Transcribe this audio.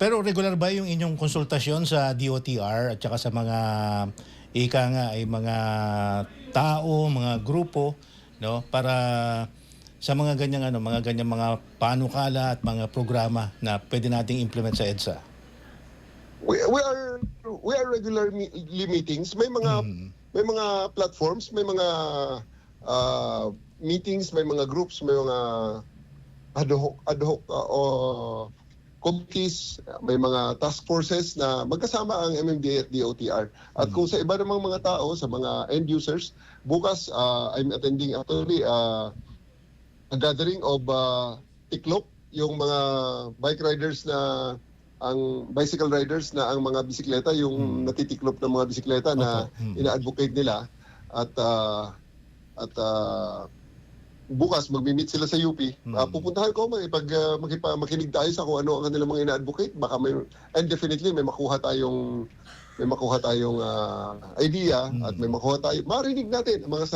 Pero regular ba yung inyong konsultasyon sa DOTR at saka sa mga ika nga ay mga tao, mga grupo, no, para sa mga ganyang mga panukala at mga programa na pwede nating implement sa EDSA? We are regularly meetings. May mga platforms, may mga meetings, may mga groups, may mga ad hoc committees, may mga task forces na magkasama ang MMDA at DOTR. At kung sa iba namang mga tao, sa mga end users, bukas I'm attending actually a gathering of tiklop, yung mga bicycle riders na ang mga bisikleta, yung natitiklop ng mga bisikleta na ina-advocate nila. At bukas magmi-meet sila sa UP. Pupuntahan ko makinig tayo sa kung ano ang kanilang mga ina-advocate. Baka and definitely may makuha tayong idea at may makuha tayo, marinig natin ang mga